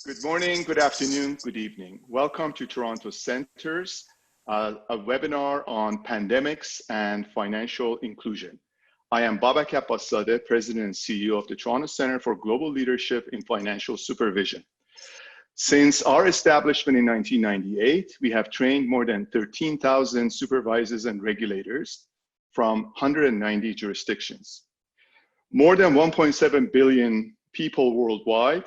Good morning, good afternoon, good evening. Welcome to Toronto Center's a webinar on pandemics and financial inclusion. I am Babak Abbaszadeh, President and CEO of the Toronto Center for Global Leadership in Financial Supervision. Since our establishment in 1998, we have trained more than 13,000 supervisors and regulators from 190 jurisdictions. More than 1.7 billion people worldwide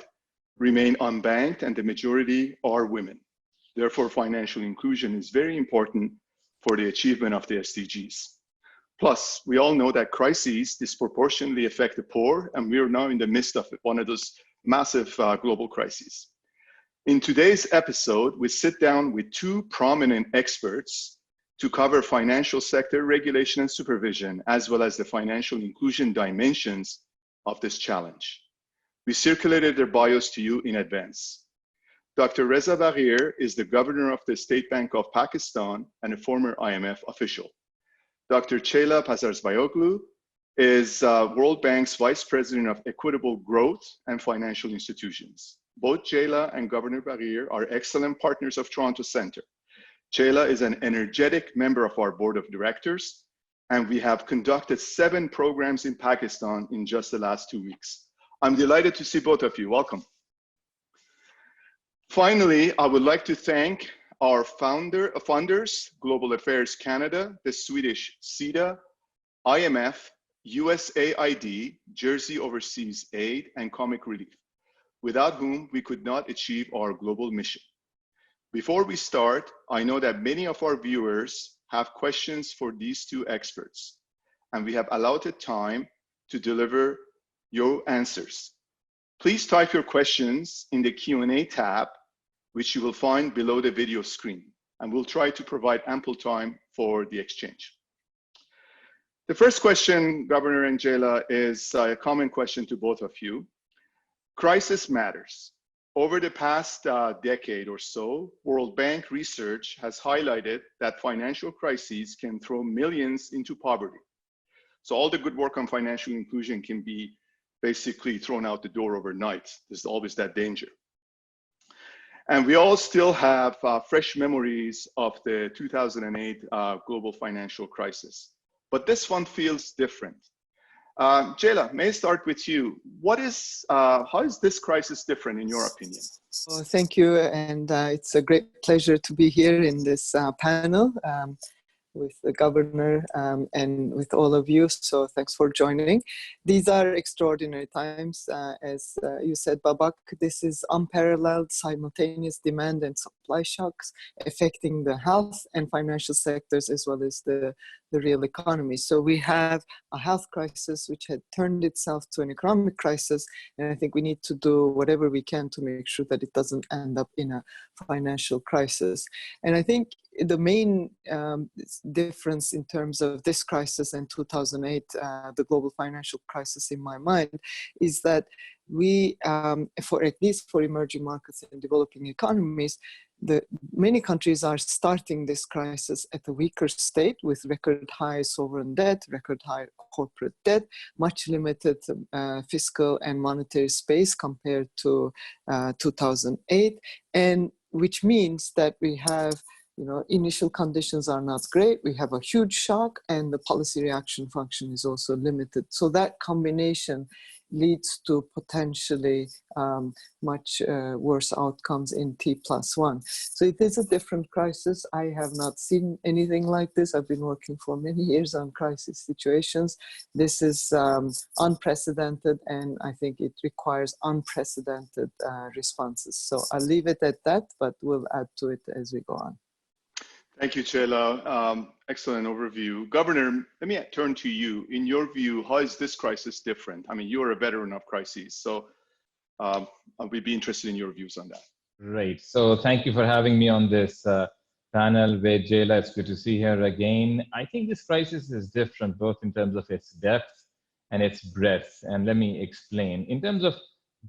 remain unbanked, and the majority are women. Therefore, financial inclusion is very important for the achievement of the SDGs. Plus, we all know that crises disproportionately affect the poor, and we are now in the midst of one of those massive global crises. In today's episode, we sit down with two prominent experts to cover financial sector regulation and supervision, as well as the financial inclusion dimensions of this challenge. We circulated their bios to you in advance. Dr. Reza Bagher is the governor of the State Bank of Pakistan and a former IMF official. Dr. Chela Pazarsbayoglu is World Bank's Vice President of Equitable Growth and Financial Institutions. Both Chela and Governor Bagher are excellent partners of Toronto Center. Chela is an energetic member of our board of directors, and we have conducted 7 programs in Pakistan in just the last 2 weeks. I'm delighted to see both of you. Welcome. Finally, I would like to thank our funders, Global Affairs Canada, the Swedish SIDA, IMF, USAID, Jersey Overseas Aid, and Comic Relief, without whom we could not achieve our global mission. Before we start, I know that many of our viewers have questions for these two experts, and we have allotted time to deliver your answers. Please type your questions in the Q&A tab, which you will find below the video screen, and we'll try to provide ample time for the exchange. The first question, Governor and Chela, is a common question to both of you. Crisis matters. Over the past decade or so, World Bank research has highlighted that financial crises can throw millions into poverty. So all the good work on financial inclusion can be basically thrown out the door overnight. There's always that danger. And we all still have fresh memories of the 2008 global financial crisis. But this one feels different. Chela, may I start with you? How is this crisis different in your opinion? Well, thank you, and it's a great pleasure to be here in this panel with the governor and with all of you. So thanks for joining. These are extraordinary times. As you said, Babak, this is unparalleled simultaneous demand and supply shocks affecting the health and financial sectors as well as the real economy. So we have a health crisis which had turned itself to an economic crisis, and I think we need to do whatever we can to make sure that it doesn't end up in a financial crisis. And I think the main difference in terms of this crisis and 2008, the global financial crisis in my mind, is that we, for at least for emerging markets and developing economies, many countries are starting this crisis at a weaker state with record high sovereign debt, record high corporate debt, much limited fiscal and monetary space compared to 2008, and which means that we have, initial conditions are not great. We have a huge shock, and the policy reaction function is also limited. So that combination leads to potentially much worse outcomes in T+1. So it is a different crisis. I have not seen anything like this. I've been working for many years on crisis situations. This is unprecedented, and I think it requires unprecedented responses. So I'll leave it at that, but we'll add to it as we go on. Thank you, Chela. Excellent overview. Governor, let me turn to you. In your view, how is this crisis different? I mean, you're a veteran of crises, so we'd be interested in your views on that. Right. So thank you for having me on this panel with Chela. It's good to see her again. I think this crisis is different, both in terms of its depth and its breadth. And let me explain. In terms of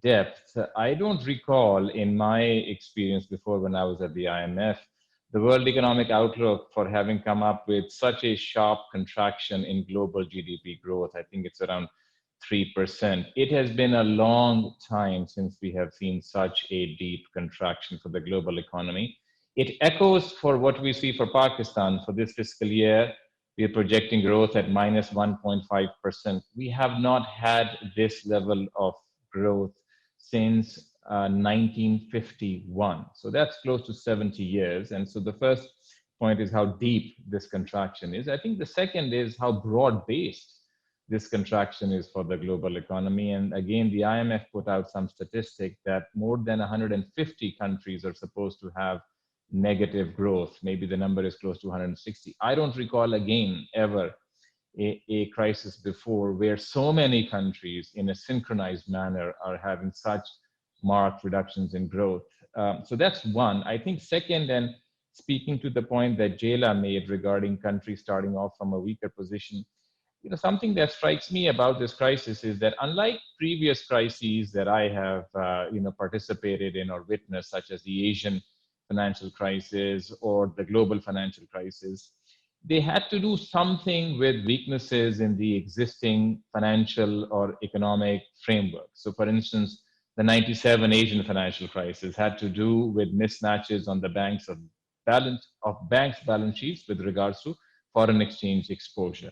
depth, I don't recall in my experience before when I was at the IMF, the World Economic Outlook for having come up with such a sharp contraction in global GDP growth. I think it's around 3%. It has been a long time since we have seen such a deep contraction for the global economy. It echoes for what we see for Pakistan for this fiscal year. We are projecting growth at minus 1.5%. We have not had this level of growth since 1951. So that's close to 70 years. And so the first point is how deep this contraction is. I think the second is how broad-based this contraction is for the global economy. And again, the IMF put out some statistic that more than 150 countries are supposed to have negative growth. Maybe the number is close to 160. I don't recall again ever a crisis before where so many countries in a synchronized manner are having such marked reductions in growth. So that's one. I think second, and speaking to the point that Jayla made regarding countries starting off from a weaker position, something that strikes me about this crisis is that unlike previous crises that I have, participated in or witnessed, such as the Asian financial crisis or the global financial crisis, they had to do something with weaknesses in the existing financial or economic framework. So for instance, the 97 Asian financial crisis had to do with mismatches on the banks' balance sheets with regards to foreign exchange exposure.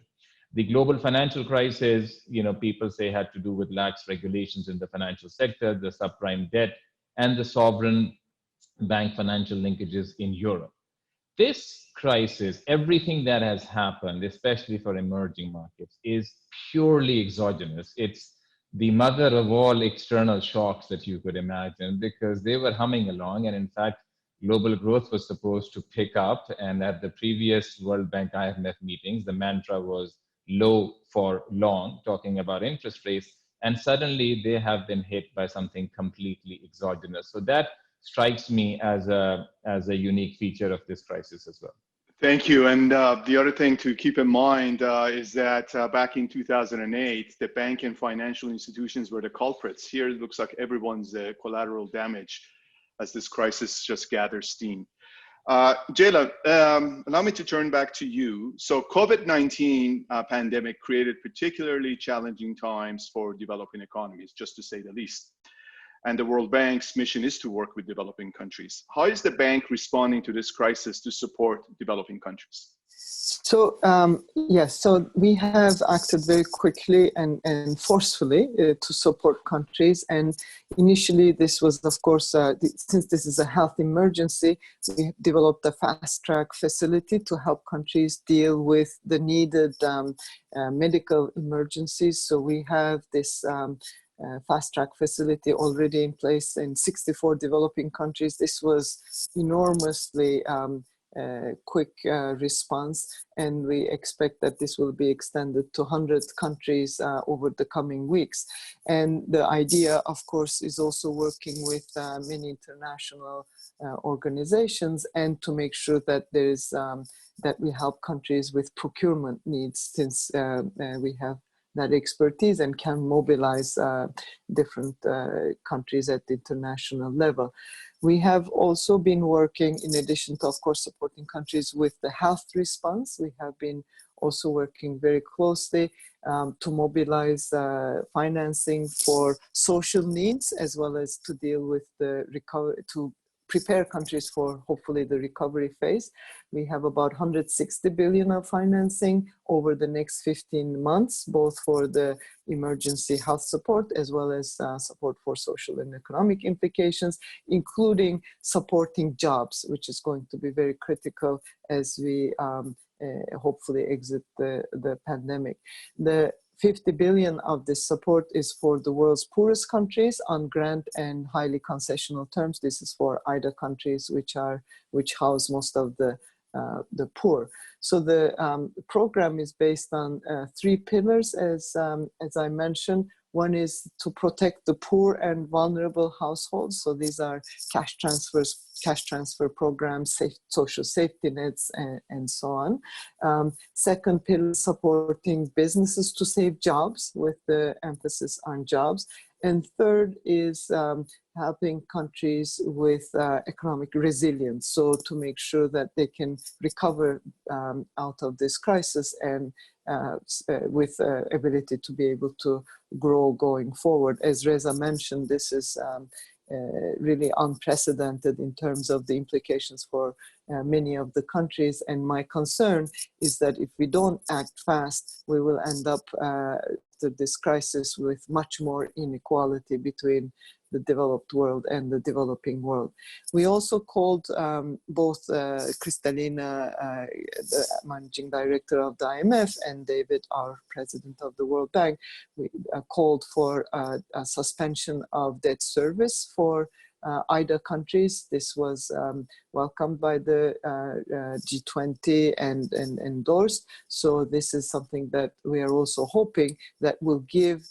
The global financial crisis, people say had to do with lax regulations in the financial sector, the subprime debt, and the sovereign bank financial linkages in Europe. This crisis, everything that has happened, especially for emerging markets, is purely exogenous. It's the mother of all external shocks that you could imagine, because they were humming along. And in fact, global growth was supposed to pick up. And at the previous World Bank IMF meetings, the mantra was low for long, talking about interest rates. And suddenly they have been hit by something completely exogenous. So that strikes me as a unique feature of this crisis as well. Thank you. And the other thing to keep in mind is that back in 2008, the bank and financial institutions were the culprits. Here, it looks like everyone's collateral damage as this crisis just gathers steam. Jayla, allow me to turn back to you. So COVID-19 pandemic created particularly challenging times for developing economies, just to say the least. And the World Bank's mission is to work with developing countries. How is the bank responding to this crisis to support developing countries? So yes, so we have acted very quickly and forcefully to support countries. And initially, this was, of course, since this is a health emergency, we developed a fast-track facility to help countries deal with the needed medical emergencies. So we have this fast-track facility already in place in 64 developing countries. This was enormously quick response, and we expect that this will be extended to 100 countries over the coming weeks. And the idea, of course, is also working with many international organizations, and to make sure that there is that we help countries with procurement needs, since we have that expertise and can mobilize different countries at the international level. We have also been working, in addition to, of course, supporting countries with the health response, we have been also working very closely to mobilize financing for social needs, as well as to deal with the recovery, to prepare countries for hopefully the recovery phase. We have about 160 billion of financing over the next 15 months, both for the emergency health support as well as support for social and economic implications, including supporting jobs, which is going to be very critical as we hopefully exit the pandemic. The 50 billion of this support is for the world's poorest countries on grant and highly concessional terms. This is for IDA countries which house most of the poor. So the program is based on 3 pillars, as I mentioned. One is to protect the poor and vulnerable households. So these are cash transfer programs, social safety nets, and so on. Second pillar, supporting businesses to save jobs, with the emphasis on jobs. And third is helping countries with economic resilience, so to make sure that they can recover out of this crisis and with ability to be able to grow going forward. As Reza mentioned, this is really unprecedented in terms of the implications for many of the countries. And my concern is that if we don't act fast, we will end up to this crisis with much more inequality between the developed world and the developing world. We also called both Kristalina, the managing director of the IMF, and David, our president of the World Bank. We called for a suspension of debt service for IDA countries. This was welcomed by the G20 and endorsed. So this is something that we are also hoping that will give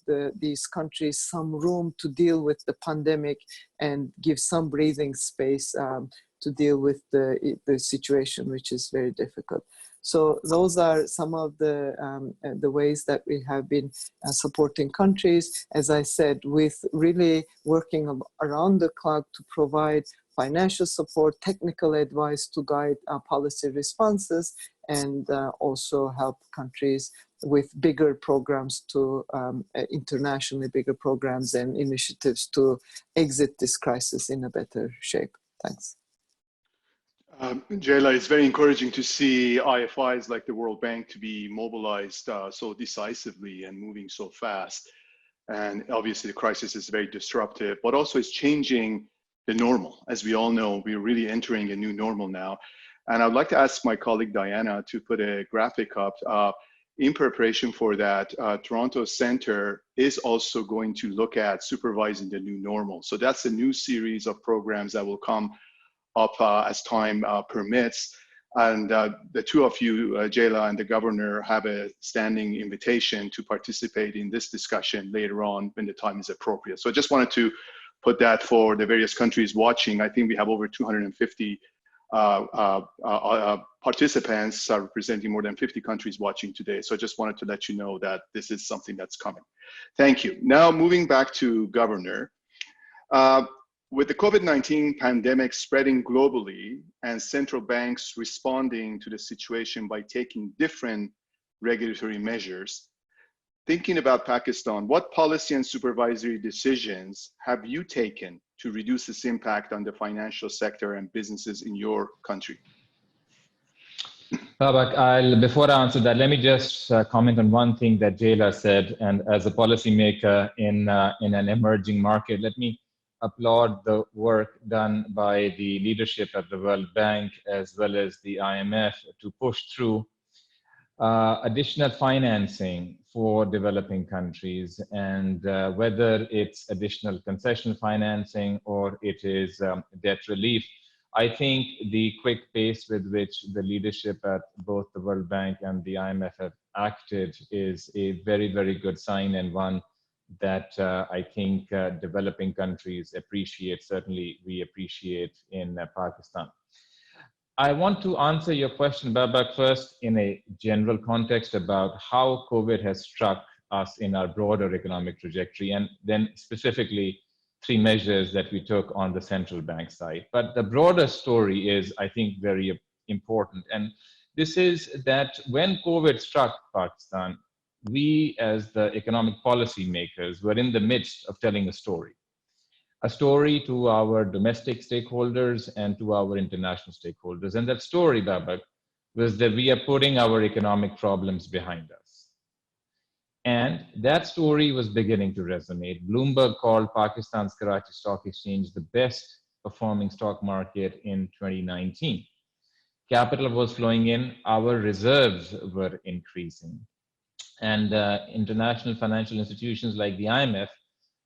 these countries some room to deal with the pandemic and give some breathing space to deal with the situation, which is very difficult. So those are some of the ways that we have been supporting countries, as I said, with really working around the clock to provide financial support, technical advice to guide policy responses, and also help countries with bigger programs to internationally bigger programs and initiatives to exit this crisis in a better shape. Thanks. Jayla, it's very encouraging to see IFIs like the World Bank to be mobilized so decisively and moving so fast. And obviously the crisis is very disruptive, but also it's changing the normal. As we all know, we're really entering a new normal now. And I'd like to ask my colleague Diana to put a graphic up. In preparation for that, Toronto Center is also going to look at supervising the new normal. So that's a new series of programs that will come up as time permits. And the two of you, Jayla and the governor, have a standing invitation to participate in this discussion later on when the time is appropriate. So I just wanted to put that for the various countries watching. I think we have over 250 participants representing more than 50 countries watching today. So I just wanted to let you know that this is something that's coming. Thank you. Now moving back to Governor. With the COVID-19 pandemic spreading globally and central banks responding to the situation by taking different regulatory measures, thinking about Pakistan, what policy and supervisory decisions have you taken to reduce this impact on the financial sector and businesses in your country? Babak, before I answer that, let me just comment on one thing that Jayla said. And as a policymaker in an emerging market, let me applaud the work done by the leadership at the World Bank as well as the IMF to push through additional financing for developing countries, and whether it's additional concession financing or it is debt relief. I think the quick pace with which the leadership at both the World Bank and the IMF have acted is a very, very good sign, and one that I think developing countries appreciate. Certainly we appreciate in Pakistan. I want to answer your question, Babak, first in a general context about how COVID has struck us in our broader economic trajectory, and then specifically 3 measures that we took on the central bank side. But the broader story is, I think, very important. And this is that when COVID struck Pakistan, we as the economic policy makers were in the midst of telling a story to our domestic stakeholders and to our international stakeholders. And that story, Babak, was that we are putting our economic problems behind us. And that story was beginning to resonate. Bloomberg called Pakistan's Karachi Stock Exchange the best performing stock market in 2019. Capital was flowing in, our reserves were increasing. And international financial institutions like the IMF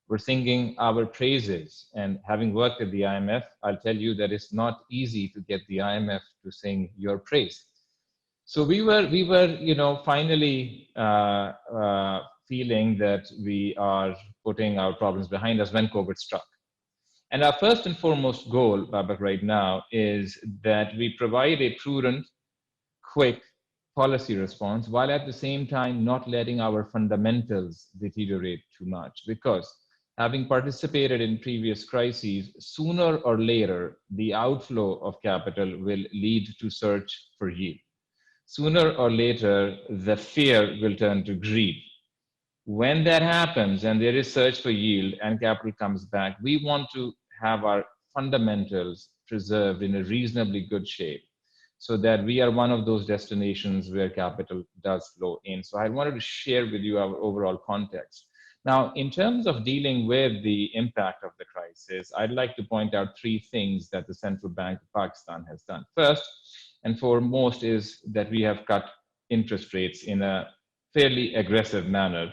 were singing our praises. And having worked at the IMF, I'll tell you that it's not easy to get the IMF to sing your praise. So we were, finally feeling that we are putting our problems behind us when COVID struck. And our first and foremost goal, Babak, right now is that we provide a prudent, quick policy response, while at the same time not letting our fundamentals deteriorate too much. Because having participated in previous crises, sooner or later, the outflow of capital will lead to search for yield. sooner or later, the fear will turn to greed. When that happens and there is search for yield and capital comes back, we want to have our fundamentals preserved in a reasonably good shape so that we are one of those destinations where capital does flow in. So I wanted to share with you our overall context. Now, in terms of dealing with the impact of the crisis, I'd like to point out three things that the Central Bank of Pakistan has done. First and foremost is that we have cut interest rates in a fairly aggressive manner.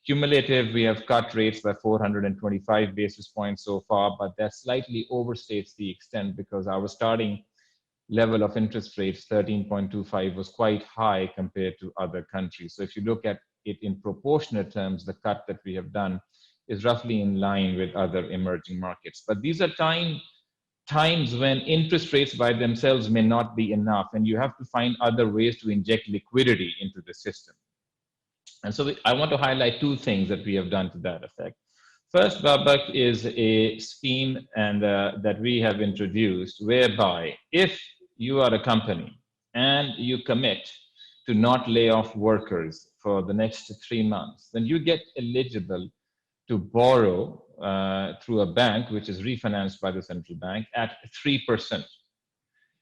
Cumulative, we have cut rates by 425 basis points so far, but that slightly overstates the extent because our starting level of interest rates, 13.25, was quite high compared to other countries. So if you look at it in proportionate terms, the cut that we have done is roughly in line with other emerging markets. But these are times when interest rates by themselves may not be enough, and you have to find other ways to inject liquidity into the system. And so I want to highlight two things that we have done to that effect. First, Babak, is a scheme that we have introduced whereby if you are a company and you commit to not lay off workers for the next 3 months, then you get eligible to borrow through a bank, which is refinanced by the central bank at 3%.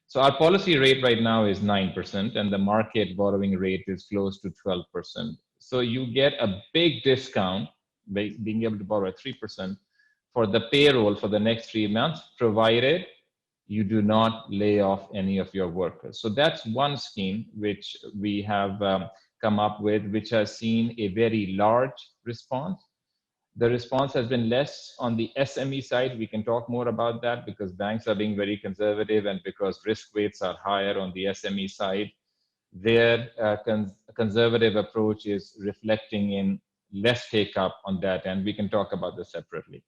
So our policy rate right now is 9%, and the market borrowing rate is close to 12%. So you get a big discount by being able to borrow at 3% for the payroll for the next 3 months, provided you do not lay off any of your workers. So that's one scheme which we have come up with, which has seen a very large response. The response has been less on the SME side. We can talk more about that because banks are being very conservative and because risk weights are higher on the SME side. Their conservative approach is reflecting in less take up on that, and we can talk about this separately.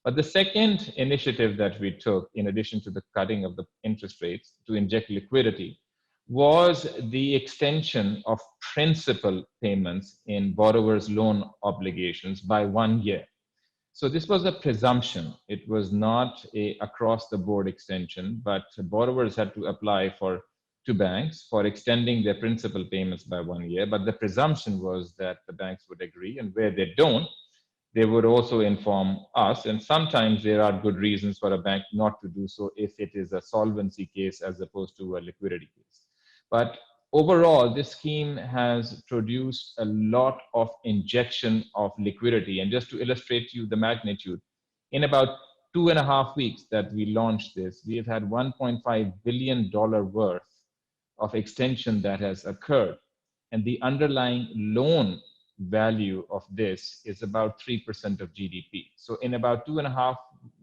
But the second initiative that we took, in addition to the cutting of the interest rates to inject liquidity, was the extension of principal payments in borrowers' loan obligations by 1 year. So this was a presumption. It was not a across-the-board extension, but borrowers had to apply to banks for extending their principal payments by 1 year. But the presumption was that the banks would agree, and where they don't, they would also inform us. And sometimes there are good reasons for a bank not to do so if it is a solvency case as opposed to a liquidity case. But overall, this scheme has produced a lot of injection of liquidity. And just to illustrate to you the magnitude, in about 2.5 weeks that we launched this, we have had $1.5 billion worth of extension that has occurred. And the underlying loan value of this is about 3% of GDP. So in about 2.5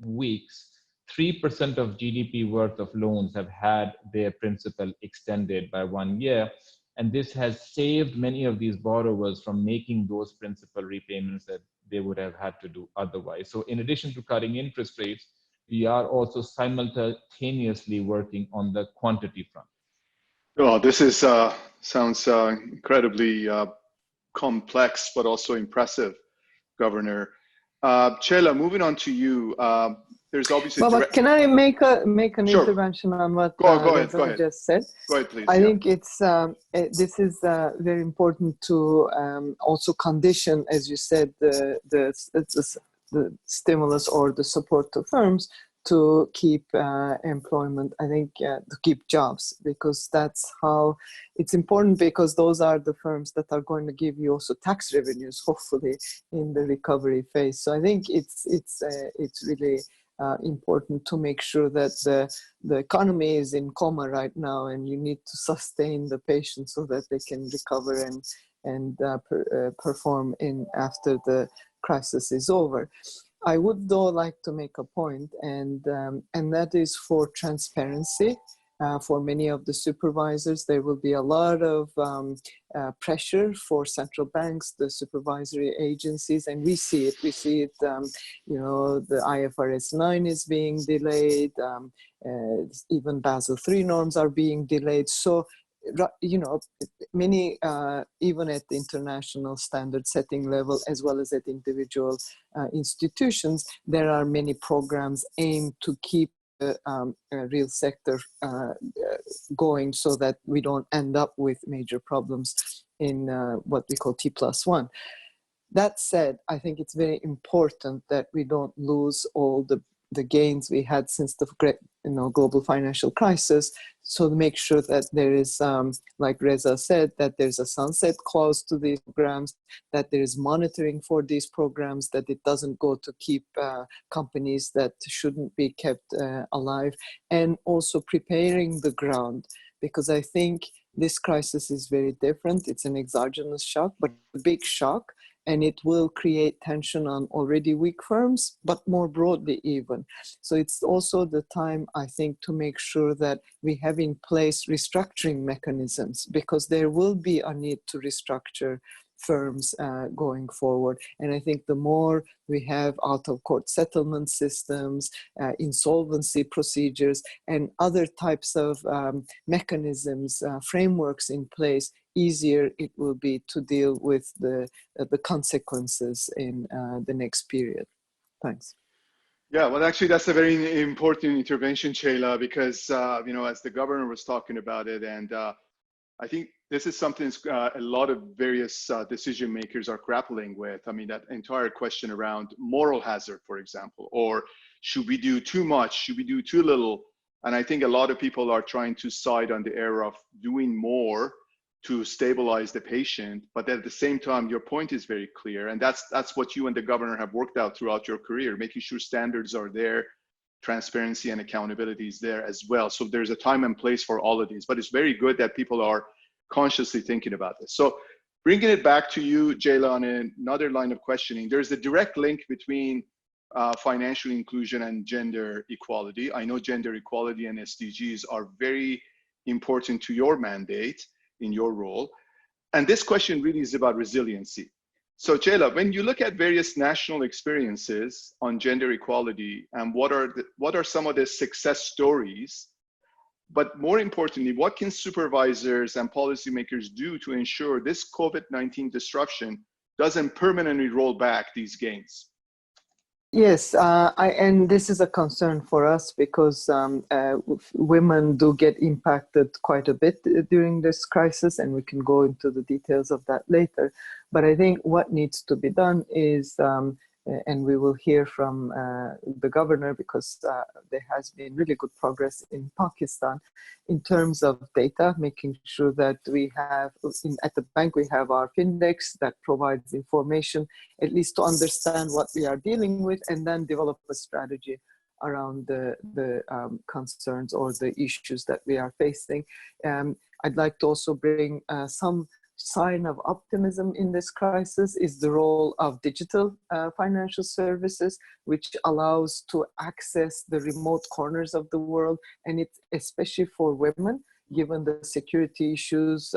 weeks, 3% of GDP worth of loans have had their principal extended by 1 year. And this has saved many of these borrowers from making those principal repayments that they would have had to do otherwise. So in addition to cutting interest rates, we are also simultaneously working on the quantity front. Oh, this is sounds incredibly complex, but also impressive, Governor. Chela, moving on to you. There's obviously. Baba, can I make an Sure. intervention on what go ahead. just said? Go ahead, please. I think it's this is very important to also condition, as you said, the stimulus or the support to firms to keep employment. I think to keep jobs, because that's how it's important, because those are the firms that are going to give you also tax revenues, hopefully, in the recovery phase. So I think it's really important to make sure that the economy is in coma right now, and you need to sustain the patients so that they can recover and perform after the crisis is over. I would though like to make a point, and that is for transparency. For many of the supervisors, there will be a lot of pressure for central banks, the supervisory agencies, and we see it. We see it. You know, the IFRS 9 is being delayed. Even Basel III norms are being delayed. So, you know, many, even at the international standard setting level, as well as at individual institutions, there are many programs aimed to keep real sector going, so that we don't end up with major problems in what we call T+1. That said, I think it's very important that we don't lose all the gains we had since the global financial crisis. So to make sure that there is, like Reza said, that there's a sunset clause to these programs, that there is monitoring for these programs, that it doesn't go to keep companies that shouldn't be kept alive, and also preparing the ground, because I think this crisis is very different. It's an exogenous shock, but a big shock, and it will create tension on already weak firms, but more broadly even. So it's also the time, I think, to make sure that we have in place restructuring mechanisms, because there will be a need to restructure firms going forward. And I think the more we have out-of-court settlement systems, insolvency procedures, and other types of mechanisms, frameworks in place, easier it will be to deal with the consequences in the next period. Thanks. Yeah, well, actually, that's a very important intervention, Shayla, because, as the governor was talking about it, and I think this is something a lot of various decision makers are grappling with. I mean, that entire question around moral hazard, for example, or should we do too much? Should we do too little? And I think a lot of people are trying to side on the era of doing more to stabilize the patient. But at the same time, your point is very clear. And that's what you and the governor have worked out throughout your career, making sure standards are there, transparency and accountability is there as well. So there's a time and place for all of these, but it's very good that people are consciously thinking about this. So bringing it back to you, Jayla, on another line of questioning, there's a direct link between financial inclusion and gender equality. I know gender equality and SDGs are very important to your mandate in your role. And this question really is about resiliency. So Jayla, when you look at various national experiences on gender equality and what are some of the success stories, but more importantly, what can supervisors and policymakers do to ensure this COVID-19 disruption doesn't permanently roll back these gains? Yes, and this is a concern for us, because women do get impacted quite a bit during this crisis, and we can go into the details of that later. But I think what needs to be done is, and we will hear from the governor, because there has been really good progress in Pakistan in terms of data, making sure that we have, at the bank, we have our index that provides information, at least to understand what we are dealing with, and then develop a strategy around the concerns or the issues that we are facing. I'd like to also bring some sign of optimism in this crisis is the role of digital financial services, which allows to access the remote corners of the world, and it's especially for women, given the security issues,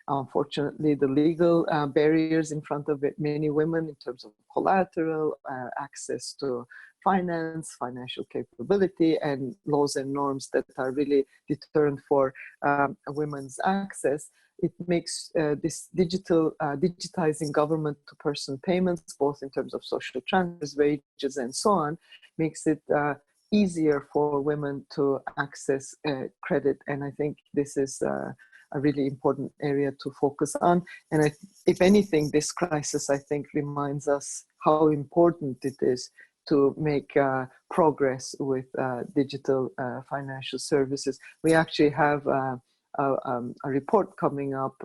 unfortunately the legal barriers in front of many women in terms of collateral, access to finance, financial capability, and laws and norms that are really deterrent for women's access. It makes this digitizing government-to-person payments, both in terms of social transfers, wages, and so on, makes it easier for women to access credit. And I think this is a really important area to focus on. And if anything, this crisis, I think, reminds us how important it is to make progress with digital financial services. We actually have a report coming up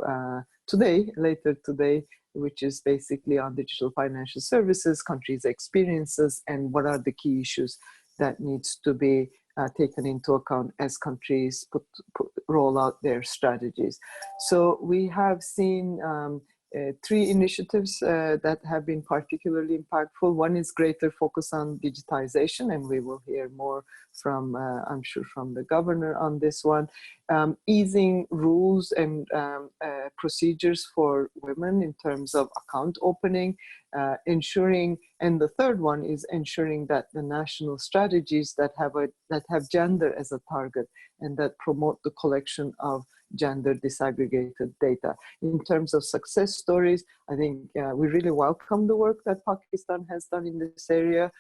later today, which is basically on digital financial services, countries' experiences, and what are the key issues that needs to be taken into account as countries roll out their strategies. So we have seen 3 initiatives that have been particularly impactful. One is greater focus on digitization, and we will hear more from, I'm sure, from the governor on this one. Easing rules and procedures for women in terms of account opening, ensuring, and the third one is ensuring that the national strategies that have gender as a target and that promote the collection of gender disaggregated data. In terms of success stories, I think we really welcome the work that Pakistan has done in this area.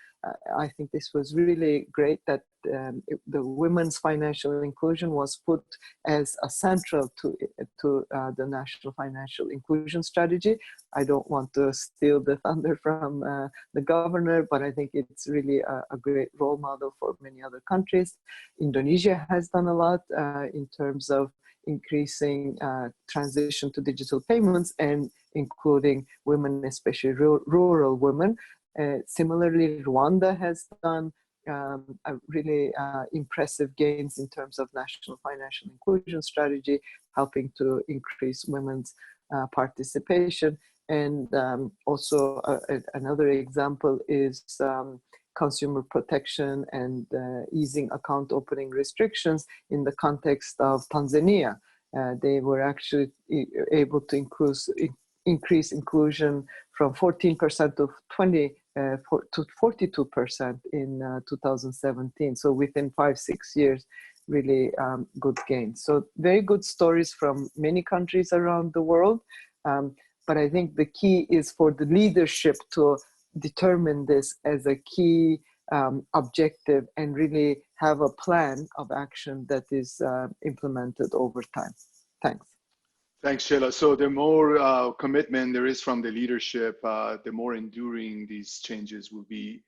I think this was really great that the women's financial inclusion was put as a central to the national financial inclusion strategy. I don't want to steal the thunder from the governor, but I think it's really a great role model for many other countries. Indonesia has done a lot in terms of increasing transition to digital payments and including women, especially rural women. Similarly, Rwanda has done a really impressive gains in terms of national financial inclusion strategy, helping to increase women's participation. And also another example is consumer protection and easing account opening restrictions in the context of Tanzania. They were actually able to increase inclusion from 14% to 42% in 2017. So within 5-6 years, really good gains. So very good stories from many countries around the world. But I think the key is for the leadership to determine this as a key objective and really have a plan of action that is implemented over time. Thanks. Thanks, Sheila. So the more commitment there is from the leadership, the more enduring these changes will be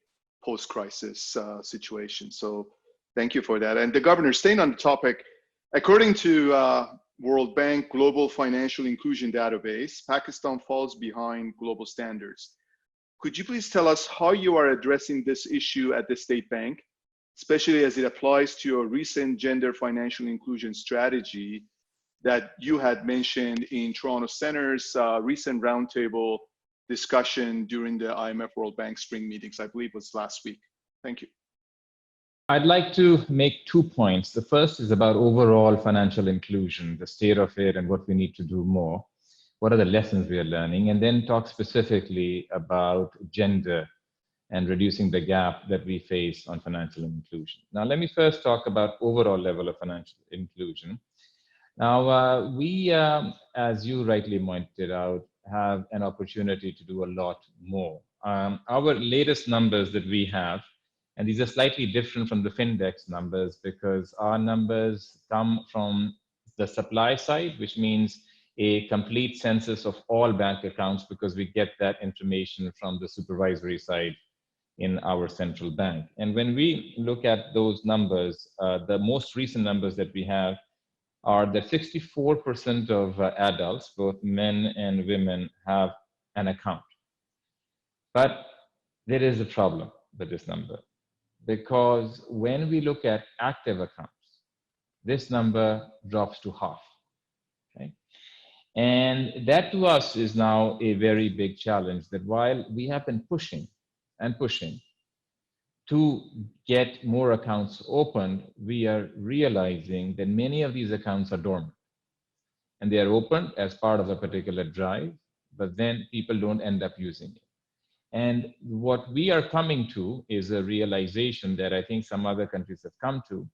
post-crisis situation. So thank you for that. And the governor, staying on the topic, according to World Bank Global Financial Inclusion Database, Pakistan falls behind global standards. Could you please tell us how you are addressing this issue at the State Bank, especially as it applies to your recent gender financial inclusion strategy that you had mentioned in Toronto Center's recent roundtable discussion during the IMF World Bank spring meetings, I believe was last week. Thank you. I'd like to make 2 points. The first is about overall financial inclusion, the state of it and what we need to do more. What are the lessons we are learning? And then talk specifically about gender and reducing the gap that we face on financial inclusion. Now, let me first talk about overall level of financial inclusion. Now, we, as you rightly pointed out, have an opportunity to do a lot more. Our latest numbers that we have, and these are slightly different from the Findex numbers because our numbers come from the supply side, which means a complete census of all bank accounts because we get that information from the supervisory side in our central bank. And when we look at those numbers, the most recent numbers that we have are that 64% of adults, both men and women, have an account. But there is a problem with this number because when we look at active accounts, this number drops to half. Okay? And that to us is now a very big challenge, that while we have been pushing and pushing to get more accounts opened, we are realizing that many of these accounts are dormant. And they are opened as part of a particular drive, but then people don't end up using it. And what we are coming to is a realization that I think some other countries have come to,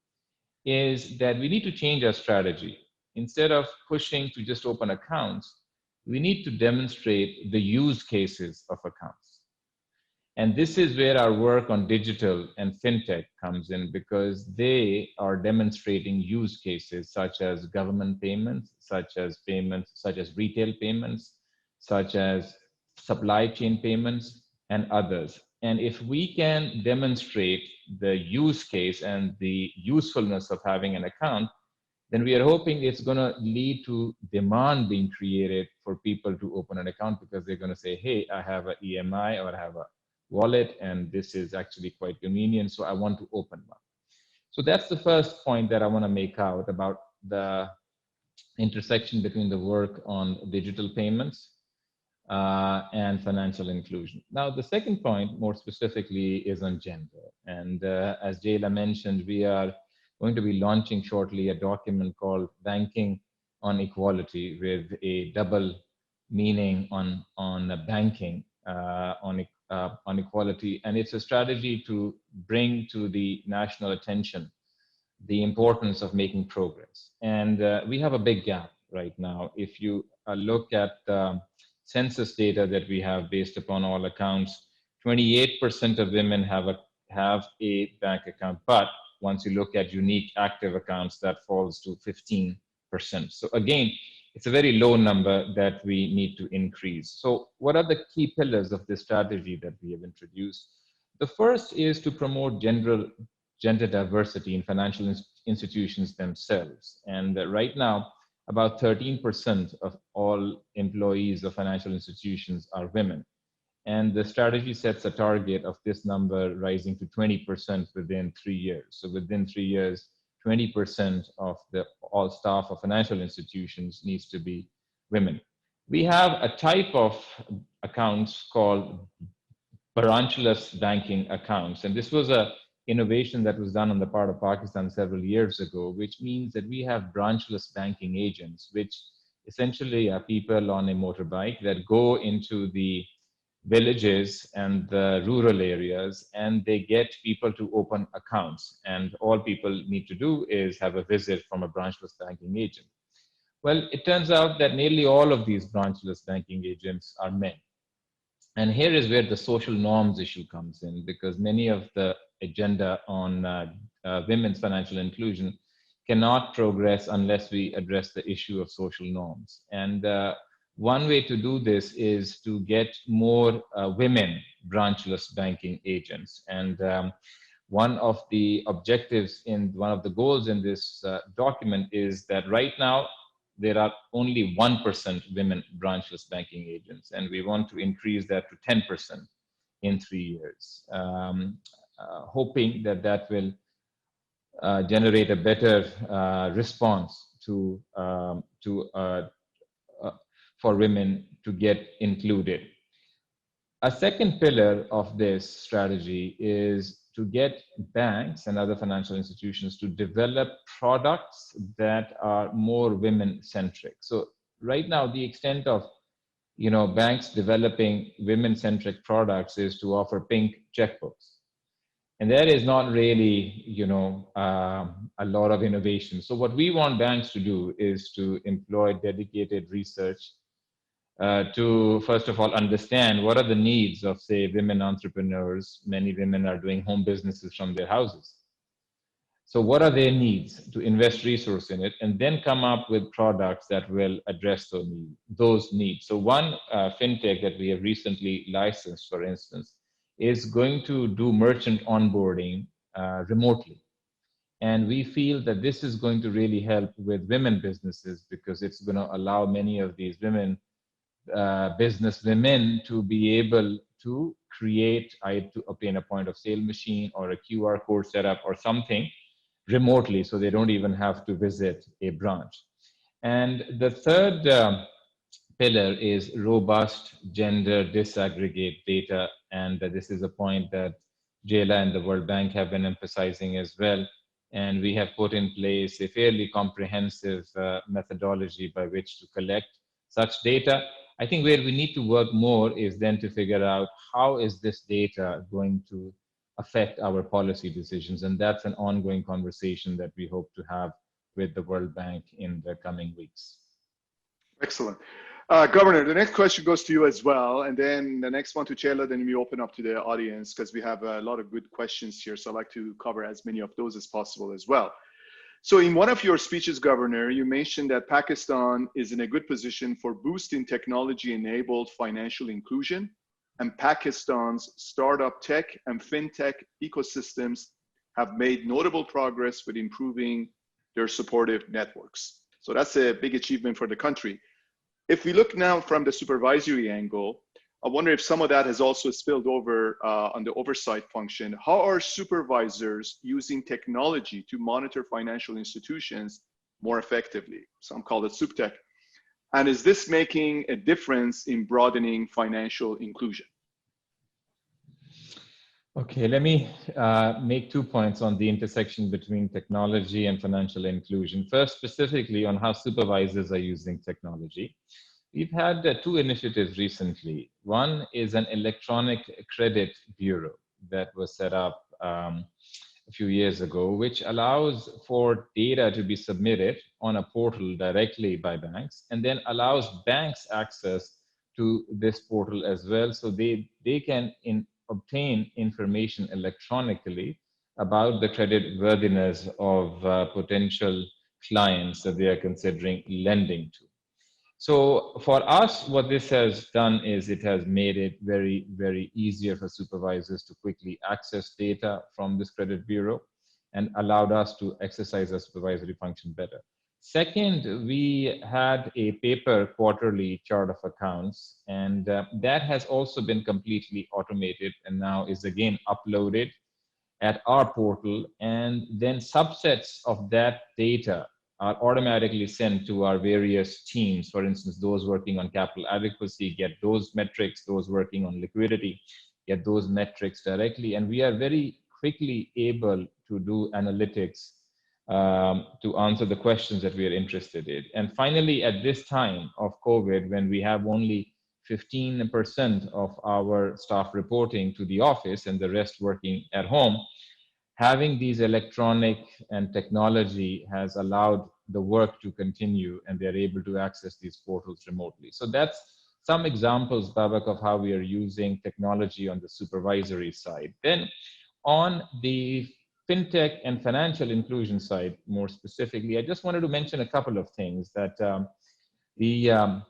is that we need to change our strategy. Instead of pushing to just open accounts, we need to demonstrate the use cases of accounts. And this is where our work on digital and fintech comes in, because they are demonstrating use cases such as government payments, such as retail payments, such as supply chain payments, and others. And if we can demonstrate the use case and the usefulness of having an account, then we are hoping it's going to lead to demand being created for people to open an account, because they're going to say, hey, I have an EMI or I have a wallet, and this is actually quite convenient, so I want to open one. So that's the first point that I want to make out about the intersection between the work on digital payments and financial inclusion. Now, the second point, more specifically, is on gender. And as Jayla mentioned, we are going to be launching shortly a document called Banking on Equality, with a double meaning on banking, on equality. And it's a strategy to bring to the national attention the importance of making progress. And we have a big gap right now. If you look at census data that we have based upon all accounts, 28% of women have a bank account, but once you look at unique active accounts, that falls to 15%. So again, it's a very low number that we need to increase. So what are the key pillars of this strategy that we have introduced? The first is to promote gender diversity in financial institutions themselves. And right now, about 13% of all employees of financial institutions are women. And the strategy sets a target of this number rising to 20% within 3 years. So within 3 years, 20% of all staff of financial institutions needs to be women. We have a type of accounts called branchless banking accounts. And this was a innovation that was done on the part of Pakistan several years ago, which means that we have branchless banking agents, which essentially are people on a motorbike that go into the villages and the rural areas, and they get people to open accounts. And all people need to do is have a visit from a branchless banking agent. Well, it turns out that nearly all of these branchless banking agents are men. And here is where the social norms issue comes in, because many of the agenda on women's financial inclusion cannot progress unless we address the issue of social norms. And one way to do this is to get more women branchless banking agents. And one of the objectives in one of the goals in this document is that right now there are only 1% women branchless banking agents, and we want to increase that to 10% in 3 years, hoping that that will generate a better response for women to get included. A second pillar of this strategy is to get banks and other financial institutions to develop products that are more women-centric. So right now, the extent of banks developing women-centric products is to offer pink checkbooks. And there is not really, a lot of innovation. So what we want banks to do is to employ dedicated research to, first of all, understand what are the needs of, say, women entrepreneurs. Many women are doing home businesses from their houses. So what are their needs? To invest resource in it, and then come up with products that will address those needs. So one fintech that we have recently licensed, for instance, is going to do merchant onboarding remotely. And we feel that this is going to really help with women businesses, because it's going to allow many of these women business women to be able to create, either to obtain a point of sale machine or a QR code setup or something remotely, so they don't even have to visit a branch. And the third pillar is robust gender disaggregate data. And this is a point that Jayla and the World Bank have been emphasizing as well. And we have put in place a fairly comprehensive methodology by which to collect such data. I think where we need to work more is then to figure out how is this data going to affect our policy decisions. And that's an ongoing conversation that we hope to have with the World Bank in the coming weeks. Excellent. Governor, the next question goes to you as well. And then the next one to Chela, then we open up to the audience, because we have a lot of good questions here. So I'd like to cover as many of those as possible as well. So in one of your speeches, Governor, you mentioned that Pakistan is in a good position for boosting technology-enabled financial inclusion, and Pakistan's startup tech and fintech ecosystems have made notable progress with improving their supportive networks. So that's a big achievement for the country. If we look now from the supervisory angle, I wonder if some of that has also spilled over on the oversight function. How are supervisors using technology to monitor financial institutions more effectively? Some call it SupTech. And is this making a difference in broadening financial inclusion? Okay, let me make 2 points on the intersection between technology and financial inclusion. First, specifically on how supervisors are using technology. We've had 2 initiatives recently. One is an electronic credit bureau that was set up a few years ago, which allows for data to be submitted on a portal directly by banks, and then allows banks access to this portal as well. So they can obtain information electronically about the credit worthiness of potential clients that they are considering lending to. So for us, what this has done is it has made it very, very easier for supervisors to quickly access data from this credit bureau and allowed us to exercise our supervisory function better. Second, we had a paper quarterly chart of accounts, and that has also been completely automated and now is again uploaded at our portal, and then subsets of that data are automatically sent to our various teams. For instance, those working on capital adequacy get those metrics, those working on liquidity get those metrics directly, and we are very quickly able to do analytics to answer the questions that we are interested in. And finally, at this time of COVID, when we have only 15% of our staff reporting to the office and the rest working at home, having these electronic and technology has allowed the work to continue, and they're able to access these portals remotely. So that's some examples, Babak, of how we are using technology on the supervisory side. Then on the fintech and financial inclusion side, more specifically, I just wanted to mention a couple of things that the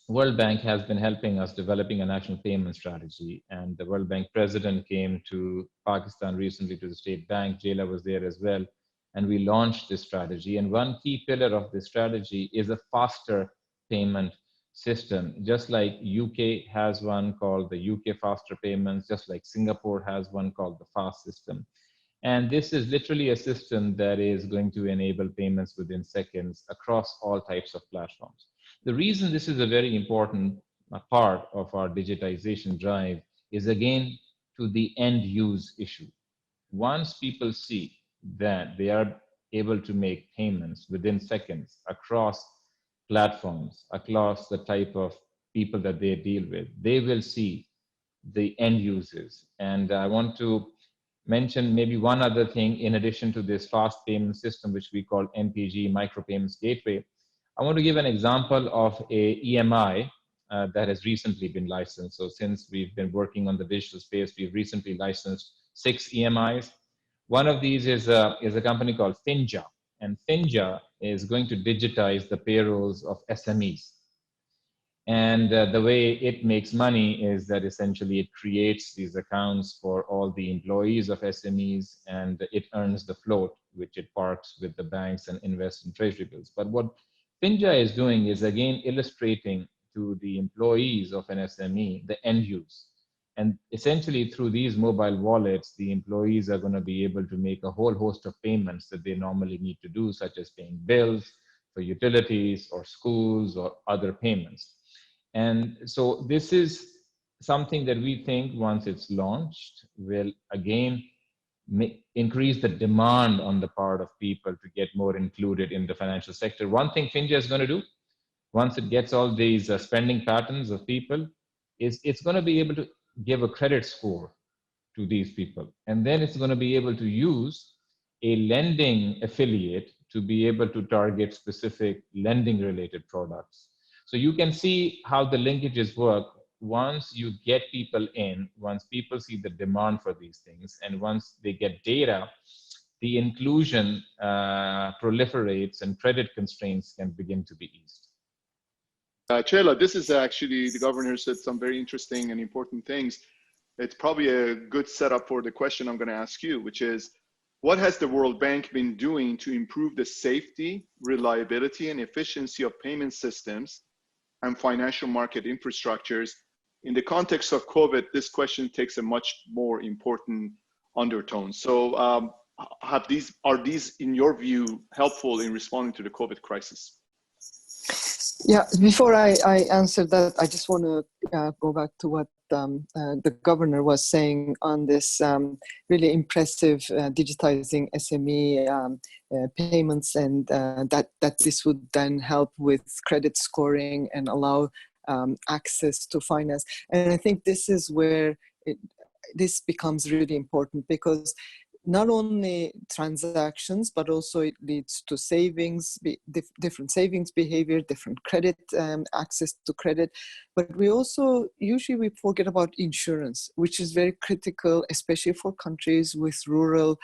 World Bank has been helping us developing a national payment strategy, and the World Bank president came to Pakistan recently to the State Bank. Jayla was there as well, and we launched this strategy. And one key pillar of this strategy is a faster payment system. Just like UK has one called the UK Faster Payments, just like Singapore has one called the FAST system. And this is literally a system that is going to enable payments within seconds across all types of platforms. The reason this is a very important part of our digitization drive is again to the end use issue. Once people see that they are able to make payments within seconds across platforms, across the type of people that they deal with, they will see the end users. And I want to mention maybe one other thing in addition to this fast payment system, which we call MPG, Micropayments Gateway. I want to give an example of a EMI that has recently been licensed. So since we've been working on the digital space, we've recently licensed 6 EMIs. One of these is a company called Finja, and Finja is going to digitize the payrolls of SMEs. And the way it makes money is that essentially it creates these accounts for all the employees of SMEs, and it earns the float, which it parks with the banks and invests in treasury bills. But what Finja is doing is again illustrating to the employees of an SME the end use. And essentially through these mobile wallets, the employees are going to be able to make a whole host of payments that they normally need to do, such as paying bills for utilities or schools or other payments. And so this is something that we think once it's launched will again increase the demand on the part of people to get more included in the financial sector. One thing Finja is going to do, once it gets all these spending patterns of people, is it's going to be able to give a credit score to these people. And then it's going to be able to use a lending affiliate to be able to target specific lending related products. So you can see how the linkages work. Once you get people in, once people see the demand for these things, and once they get data, the inclusion proliferates and credit constraints can begin to be eased. Chela, this is actually, the governor said some very interesting and important things. It's probably a good setup for the question I'm going to ask you, which is, what has the World Bank been doing to improve the safety, reliability, and efficiency of payment systems and financial market infrastructures? In the context of COVID, this question takes a much more important undertone. So are these, in your view, helpful in responding to the COVID crisis? Yeah, before I answer that, I just want to go back to what the governor was saying on this really impressive digitizing SME payments, and that this would then help with credit scoring and allow access to finance. And I think this is where this becomes really important, because not only transactions, but also it leads to savings, different savings behavior, different credit, access to credit. But we also, usually we forget about insurance, which is very critical, especially for countries with rural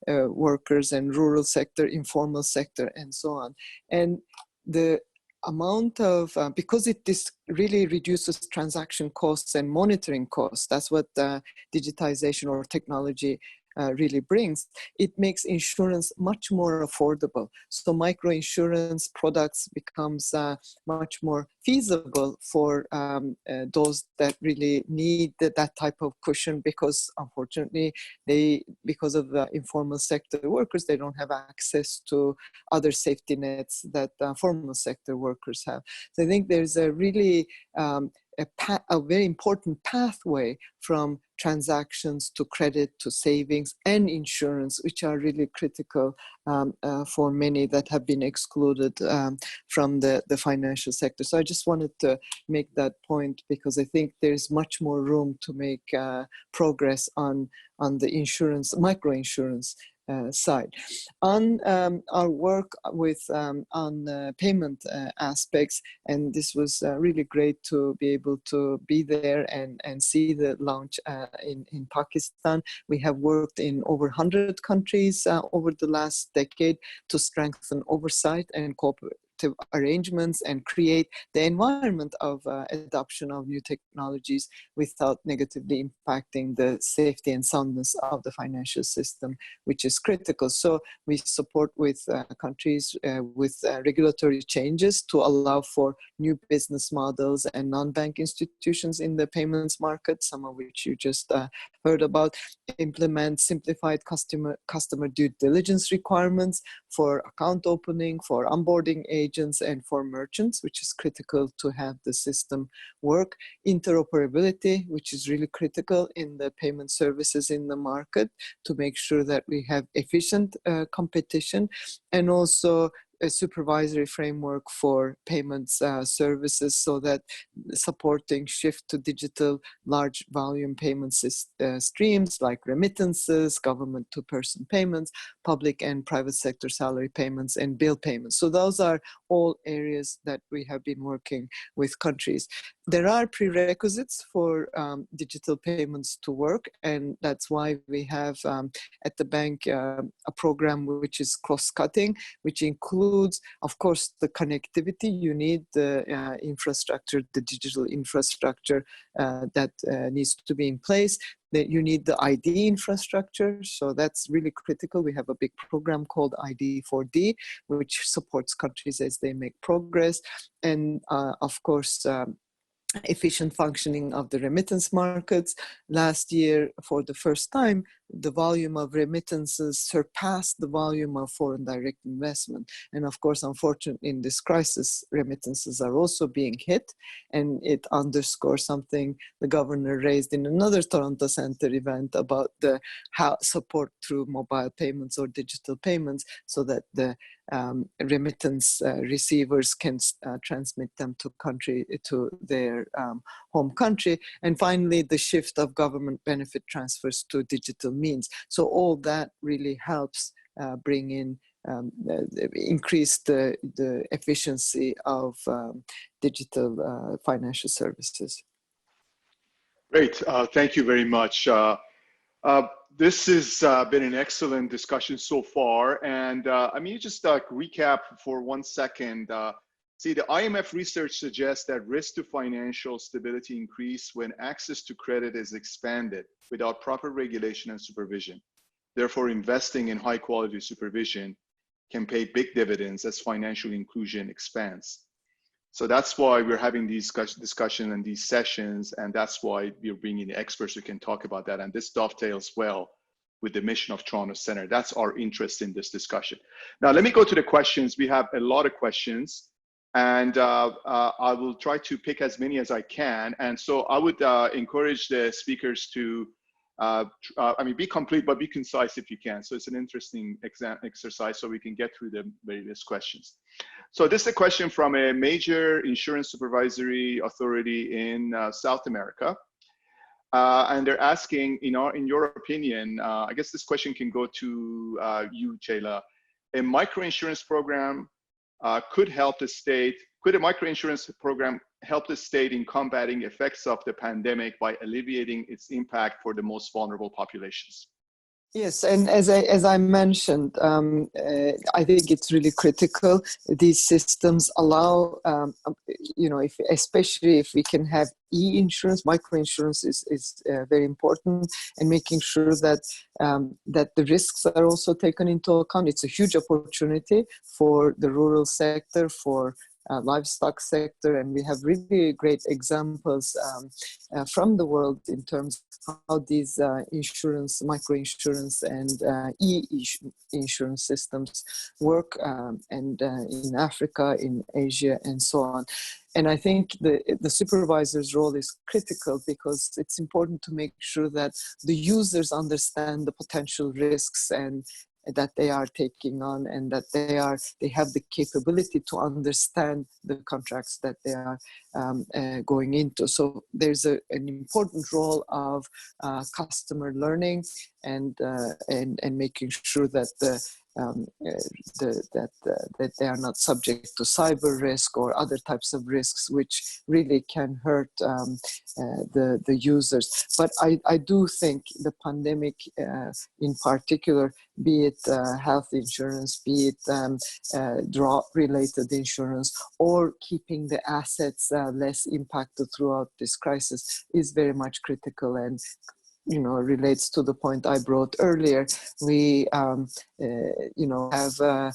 workers and rural sector, informal sector, and so on. And the amount of, because this really reduces transaction costs and monitoring costs, that's what digitization or technology really brings, it makes insurance much more affordable. So microinsurance products becomes much more feasible for those that really need that type of cushion, because unfortunately because of the informal sector workers, they don't have access to other safety nets that formal sector workers have. So I think there's a really a very important pathway from transactions to credit to savings and insurance, which are really critical for many that have been excluded from the financial sector. So I just wanted to make that point, because I think there's much more room to make progress on the insurance, microinsurance side. On our work with on payment aspects, and this was really great to be able to be there and see the launch in Pakistan. We have worked in over 100 countries over the last decade to strengthen oversight and cooperative arrangements and create the environment of adoption of new technologies without negatively impacting the safety and soundness of the financial system, which is critical. So we support with countries with regulatory changes to allow for new business models and non-bank institutions in the payments market, some of which you just heard about, implement simplified customer due diligence requirements for account opening, for onboarding agents, and for merchants, which is critical to have the system work. Interoperability, which is really critical in the payment services in the market to make sure that we have efficient competition, and also a supervisory framework for payments services, so that supporting shift to digital large volume payment streams like remittances, government to person payments, public and private sector salary payments, and bill payments. So those are all areas that we have been working with countries. There are prerequisites for digital payments to work, and that's why we have at the bank a program which is cross-cutting, which includes, of course, the connectivity. You need the infrastructure, the digital infrastructure that needs to be in place. That you need the ID infrastructure, so that's really critical. We have a big program called ID4D, which supports countries as they make progress, and of course, efficient functioning of the remittance markets. Last year, for the first time, the volume of remittances surpassed the volume of foreign direct investment. And of course, unfortunately, in this crisis, remittances are also being hit. And it underscores something the governor raised in another Toronto Center event about the how support through mobile payments or digital payments, so that the remittance receivers can transmit them to their home country. And finally, the shift of government benefit transfers to digital means. So all that really helps bring in, increase the efficiency of digital financial services. Great, thank you very much. This has been an excellent discussion so far. And I mean, just recap for 1 second. See, the IMF research suggests that risk to financial stability increase when access to credit is expanded without proper regulation and supervision. Therefore, investing in high quality supervision can pay big dividends as financial inclusion expands. So that's why we're having these discussions and these sessions, and that's why we're bringing the experts who can talk about that. And this dovetails well with the mission of Toronto Centre. That's our interest in this discussion. Now, let me go to the questions. We have a lot of questions, and I will try to pick as many as I can. And so I would encourage the speakers to, be complete, but be concise if you can. So it's an interesting exercise so we can get through the various questions. So this is a question from a major insurance supervisory authority in South America. and they're asking, in your opinion, I guess this question can go to you, Jayla. A microinsurance program could a microinsurance program help the state in combating effects of the pandemic by alleviating its impact for the most vulnerable populations? Yes, and as I mentioned, I think it's really critical. These systems allow, especially if we can have e-insurance, microinsurance is very important, and making sure that that the risks are also taken into account. It's a huge opportunity for the rural sector, for livestock sector, and we have really great examples from the world in terms of how these insurance, microinsurance, and e-insurance systems work, and in Africa, in Asia, and so on. And I think the supervisor's role is critical because it's important to make sure that the users understand the potential risks and that they are taking on, and that they have the capability to understand the contracts that they are going into. So there's an important role of customer learning and making sure that that they are not subject to cyber risk or other types of risks which really can hurt the users. But I do think the pandemic in particular, be it health insurance, be it drought-related insurance, or keeping the assets less impacted throughout this crisis is very much critical, and relates to the point I brought earlier. We have a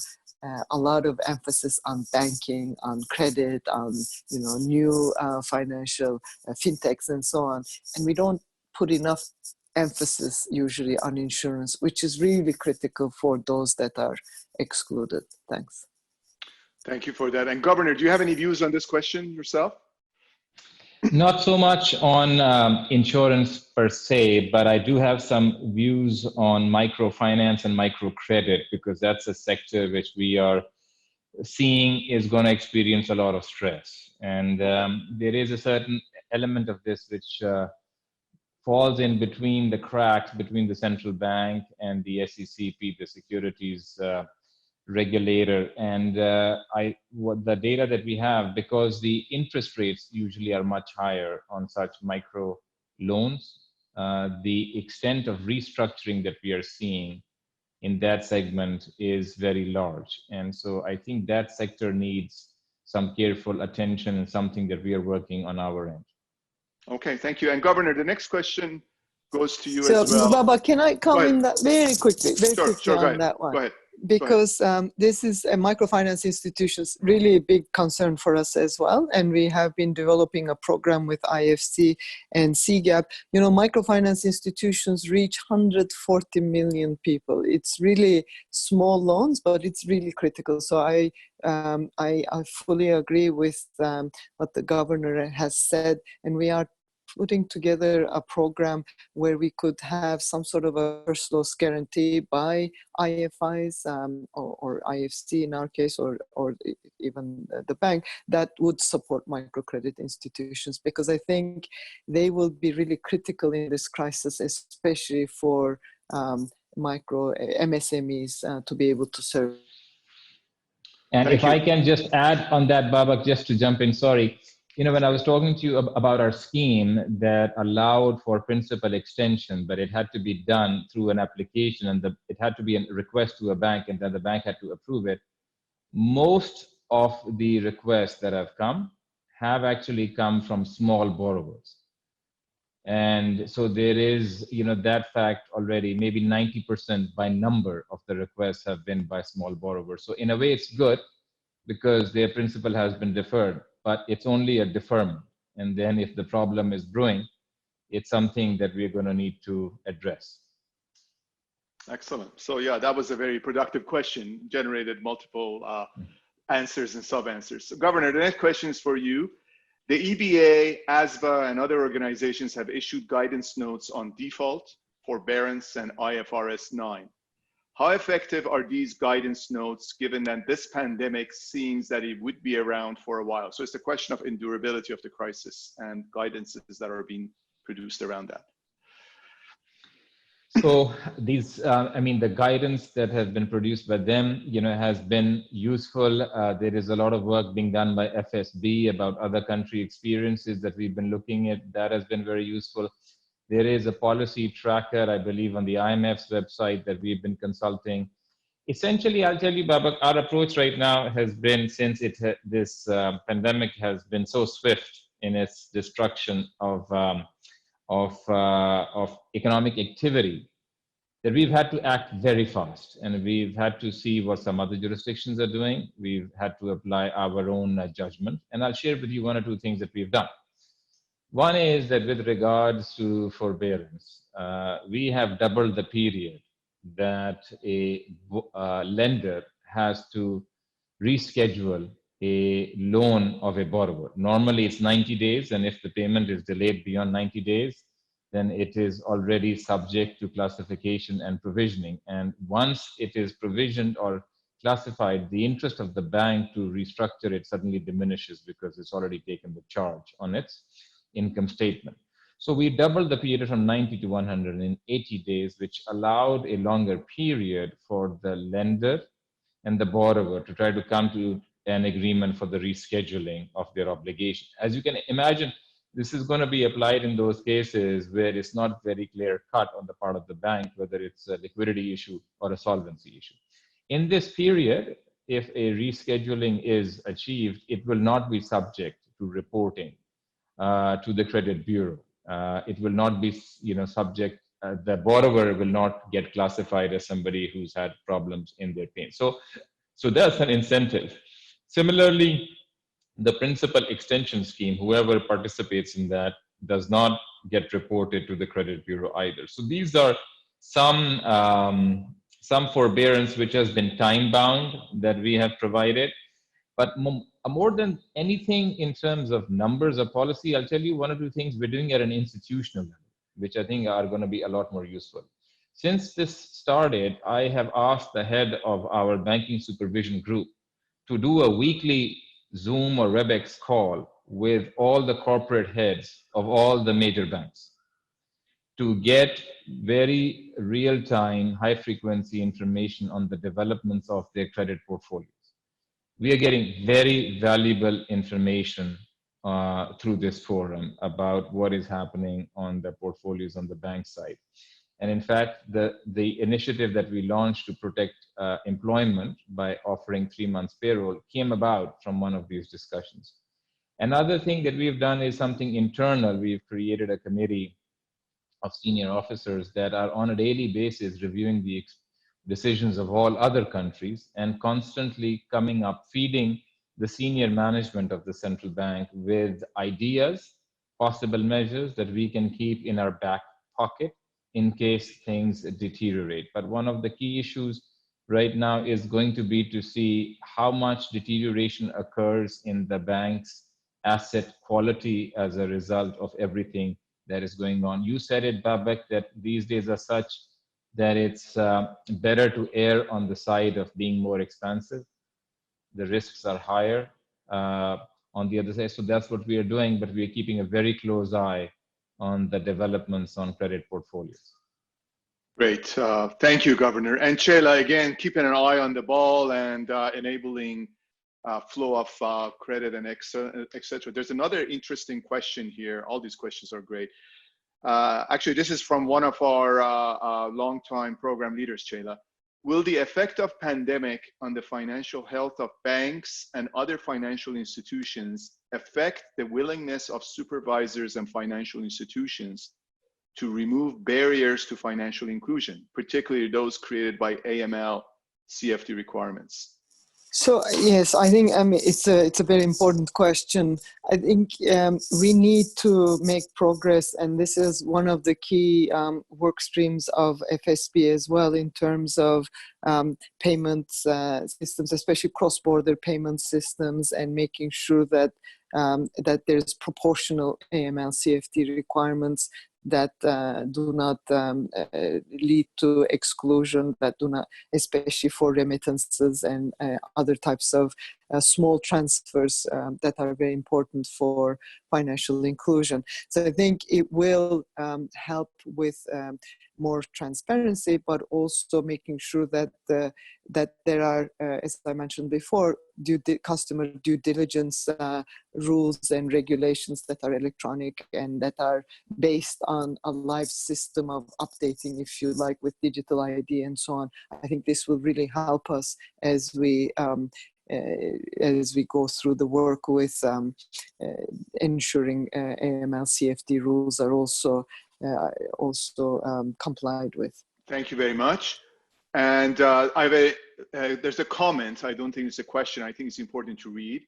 lot of emphasis on banking, on credit, on new financial fintechs and so on, and we don't put enough emphasis usually on insurance, which is really critical for those that are excluded. Thanks. Thank you for that. And Governor, do you have any views on this question yourself? Not so much on insurance per se, but I do have some views on microfinance and microcredit, because that's a sector which we are seeing is going to experience a lot of stress. And there is a certain element of this which falls in between the cracks between the central bank and the SECP, the securities regulator. And what the data that we have, because the interest rates usually are much higher on such micro loans, the extent of restructuring that we are seeing in that segment is very large. And so I think that sector needs some careful attention, and something that we are working on our end. Okay, thank you. And Governor, the next question goes to you as well. Baba, can I come in that very quickly on that one? Go ahead. Because this is a microfinance institutions, really a big concern for us as well. And we have been developing a program with IFC and CGAP. Microfinance institutions reach 140 million people. It's really small loans, but it's really critical. So I fully agree with what the governor has said. And we are putting together a program where we could have some sort of a first loss guarantee by IFIs or IFC in our case, or even the bank, that would support microcredit institutions, because I think they will be really critical in this crisis, especially for micro MSMEs to be able to serve. And if I can just add on that, Babak, just to jump in, sorry. When I was talking to you about our scheme that allowed for principal extension, but it had to be done through an application, and it had to be a request to a bank, and then the bank had to approve it. Most of the requests that have come have actually come from small borrowers. And so there is, that fact already, maybe 90% by number of the requests have been by small borrowers. So in a way, it's good because their principal has been deferred, but it's only a deferment. And then if the problem is brewing, it's something that we're going to need to address. Excellent. So yeah, that was a very productive question, generated multiple answers and sub-answers. So Governor, the next question is for you. The EBA, ASBA, and other organizations have issued guidance notes on default, forbearance, and IFRS 9. How effective are these guidance notes, given that this pandemic seems that it would be around for a while? So it's a question of endurability of the crisis and guidances that are being produced around that? So these, I mean, the guidance that has been produced by them, has been useful. There is a lot of work being done by FSB about other country experiences that we've been looking at. That has been very useful. There is a policy tracker, I believe, on the IMF's website that we've been consulting. Essentially, I'll tell you, Babak, our approach right now has been, since this pandemic has been so swift in its destruction of economic activity, that we've had to act very fast, and we've had to see what some other jurisdictions are doing. We've had to apply our own judgment, and I'll share with you one or two things that we've done. One is that with regards to forbearance, we have doubled the period that a lender has to reschedule a loan of a borrower. Normally it's 90 days, and if the payment is delayed beyond 90 days, then it is already subject to classification and provisioning. And once it is provisioned or classified, the interest of the bank to restructure it suddenly diminishes because it's already taken the charge on its income statement. So we doubled the period from 90 to 180 days, which allowed a longer period for the lender and the borrower to try to come to an agreement for the rescheduling of their obligation. As you can imagine, this is going to be applied in those cases where it's not very clear cut on the part of the bank, whether it's a liquidity issue or a solvency issue. In this period, if a rescheduling is achieved, it will not be subject to reporting to the credit bureau. It will not be, subject. The borrower will not get classified as somebody who's had problems in their payment. So that's an incentive. Similarly, the principal extension scheme, whoever participates in that does not get reported to the credit bureau either. So these are some forbearance which has been time bound that we have provided. But more than anything in terms of numbers or policy, I'll tell you one or two things we're doing at an institutional level, which I think are going to be a lot more useful. Since this started, I have asked the head of our banking supervision group to do a weekly Zoom or WebEx call with all the corporate heads of all the major banks to get very real-time, high-frequency information on the developments of their credit portfolios. We are getting very valuable information through this forum about what is happening on the portfolios on the bank side. And in fact, the initiative that we launched to protect employment by offering 3 months payroll came about from one of these discussions. Another thing that we've done is something internal. We've created a committee of senior officers that are on a daily basis reviewing the decisions of all other countries and constantly coming up, feeding the senior management of the central bank with ideas, possible measures that we can keep in our back pocket in case things deteriorate. But one of the key issues right now is going to be to see how much deterioration occurs in the bank's asset quality as a result of everything that is going on. You said it, Babak, that these days are such that it's better to err on the side of being more expansive. The risks are higher on the other side. So that's what we are doing, but we are keeping a very close eye on the developments on credit portfolios. Great. Thank you, Governor. And Chela, again, keeping an eye on the ball and enabling flow of credit and et cetera. There's another interesting question here. All these questions are great. Actually, this is from one of our longtime program leaders, Chela. Will the effect of pandemic on the financial health of banks and other financial institutions affect the willingness of supervisors and financial institutions to remove barriers to financial inclusion, particularly those created by AML CFT requirements? So yes, I think it's a very important question. I think we need to make progress, and this is one of the key work streams of FSB as well in terms of payment systems, especially cross-border payment systems, and making sure that that there's proportional AML CFT requirements that do not lead to exclusion, that do not, especially for remittances and other types of small transfers that are very important for financial inclusion. So I think it will help with more transparency, but also making sure that that there are, as I mentioned before, customer due diligence rules and regulations that are electronic and that are based on a live system of updating, if you like, with digital ID and so on. I think this will really help us as we go through the work with ensuring AML CFD rules are also complied with. Thank you very much. And there's a comment. I don't think it's a question. I think it's important to read.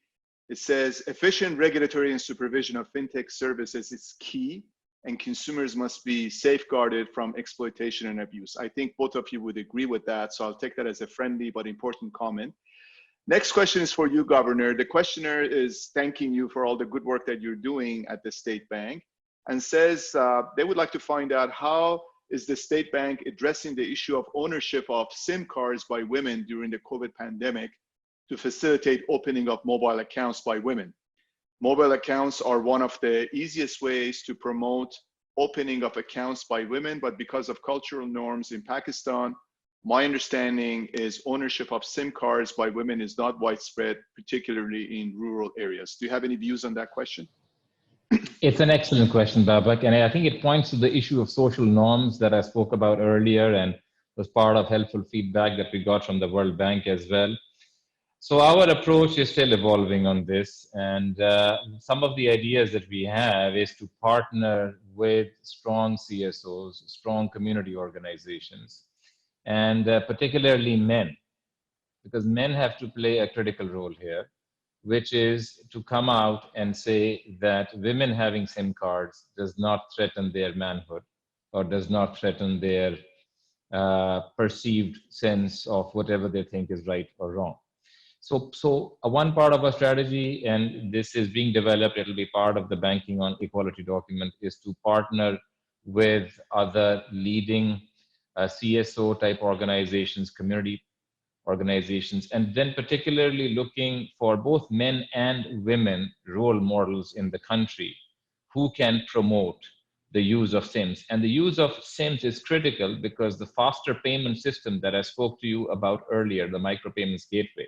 It says, efficient regulatory and supervision of fintech services is key, and consumers must be safeguarded from exploitation and abuse. I think both of you would agree with that, so I'll take that as a friendly but important comment. Next question is for you, Governor. The questioner is thanking you for all the good work that you're doing at the State Bank, and says they would like to find out, how is the State Bank addressing the issue of ownership of SIM cards by women during the COVID pandemic to facilitate opening of mobile accounts by women? Mobile accounts are one of the easiest ways to promote opening of accounts by women, but because of cultural norms in Pakistan, my understanding is ownership of SIM cards by women is not widespread, particularly in rural areas. Do you have any views on that question? It's an excellent question, Babak, and I think it points to the issue of social norms that I spoke about earlier and was part of helpful feedback that we got from the World Bank as well. So our approach is still evolving on this, and some of the ideas that we have is to partner with strong CSOs, strong community organizations, and particularly men, because men have to play a critical role here, which is to come out and say that women having SIM cards does not threaten their manhood or does not threaten their perceived sense of whatever they think is right or wrong. So one part of our strategy, and this is being developed, it'll be part of the Banking on Equality document, is to partner with other leading CSO type organizations, community organizations, and then particularly looking for both men and women role models in the country who can promote the use of SIMs. And the use of SIMs is critical because the faster payment system that I spoke to you about earlier, the micropayments gateway,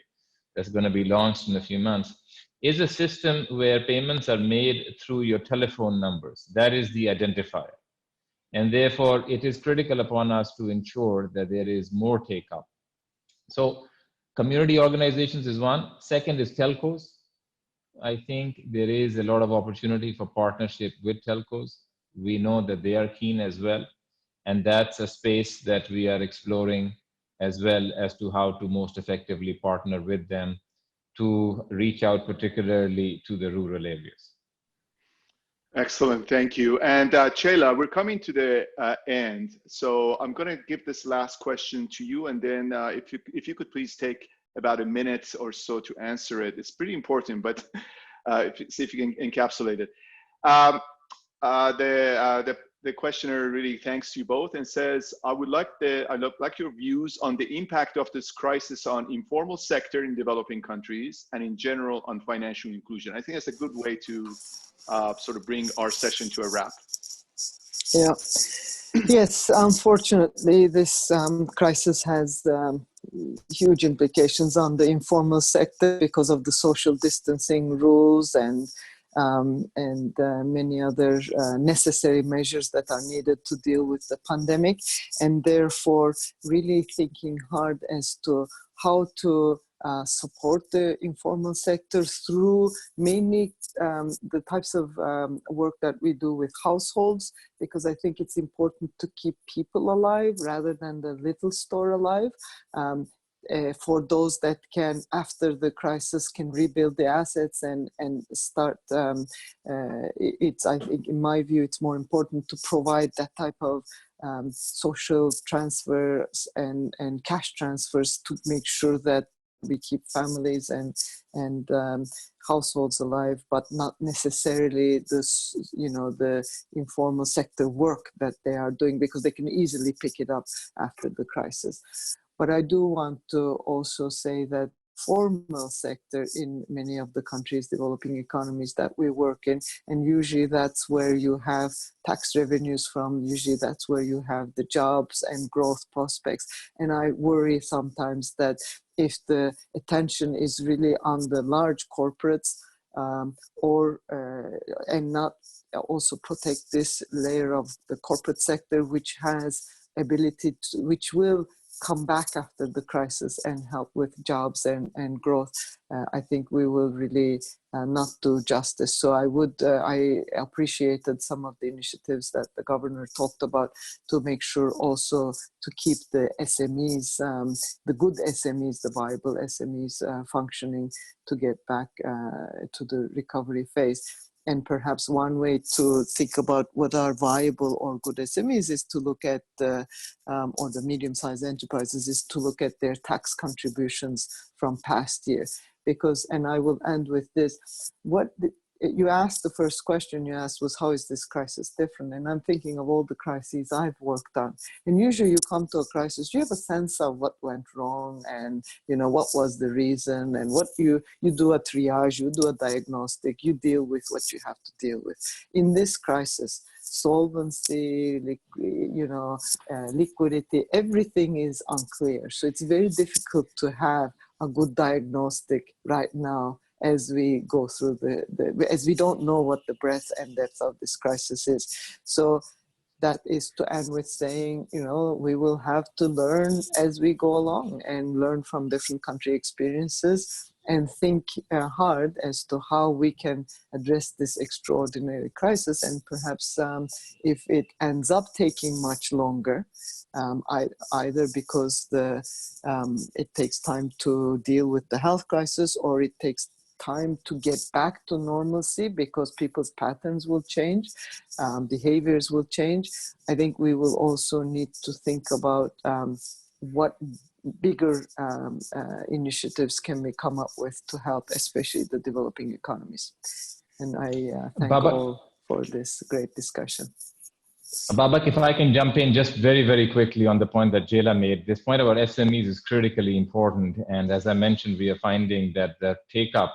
that's going to be launched in a few months, is a system where payments are made through your telephone numbers. That is the identifier. And therefore, it is critical upon us to ensure that there is more take-up. So community organizations is one. Second is telcos. I think there is a lot of opportunity for partnership with telcos. We know that they are keen as well. And that's a space that we are exploring, as well as to how to most effectively partner with them to reach out particularly to the rural areas. Excellent, thank you. And Chela, we're coming to the end. So I'm gonna give this last question to you, and then if you could please take about a minute or so to answer it. It's pretty important, but see if you can encapsulate it. The questioner really thanks you both and says, I'd like your views on the impact of this crisis on informal sector in developing countries and in general on financial inclusion. I think that's a good way to sort of bring our session to a wrap. Yeah. Yes, unfortunately, this crisis has huge implications on the informal sector because of the social distancing rules and many other necessary measures that are needed to deal with the pandemic, and therefore really thinking hard as to how to support the informal sector through mainly the types of work that we do with households, because I think it's important to keep people alive rather than the little store alive. For those that can, after the crisis, can rebuild the assets and start, I think in my view, it's more important to provide that type of social transfers and cash transfers to make sure that we keep families and households alive, but not necessarily this, the informal sector work that they are doing, because they can easily pick it up after the crisis. But I do want to also say that formal sector in many of the countries, developing economies that we work in, and usually that's where you have tax revenues from, usually that's where you have the jobs and growth prospects. And I worry sometimes that if the attention is really on the large corporates, and not also protect this layer of the corporate sector, which has ability to, which will come back after the crisis and help with jobs and growth, I think we will really not do justice. So I appreciated some of the initiatives that the governor talked about to make sure also to keep the SMEs, the good SMEs, the viable SMEs functioning to get back to the recovery phase. And perhaps one way to think about what are viable or good SMEs is to look at, or the medium-sized enterprises, is to look at their tax contributions from past years. Because, and I will end with this, you asked, the first question you asked was, how is this crisis different? And I'm thinking of all the crises I've worked on. And usually you come to a crisis, you have a sense of what went wrong and, what was the reason, and what you do a triage, you do a diagnostic, you deal with what you have to deal with. In this crisis, solvency, liquidity, everything is unclear. So it's very difficult to have a good diagnostic right now as we go through as we don't know what the breadth and depth of this crisis is. So that is to end with saying, we will have to learn as we go along and learn from different country experiences and think hard as to how we can address this extraordinary crisis. And perhaps if it ends up taking much longer, either because it takes time to deal with the health crisis, or it takes time to get back to normalcy because people's patterns will change, behaviors will change, I think we will also need to think about what bigger initiatives can we come up with to help, especially the developing economies. And I thank all for this great discussion. Babak, if I can jump in just very, very quickly on the point that Jayla made. This point about SMEs is critically important. And as I mentioned, we are finding that the take-up,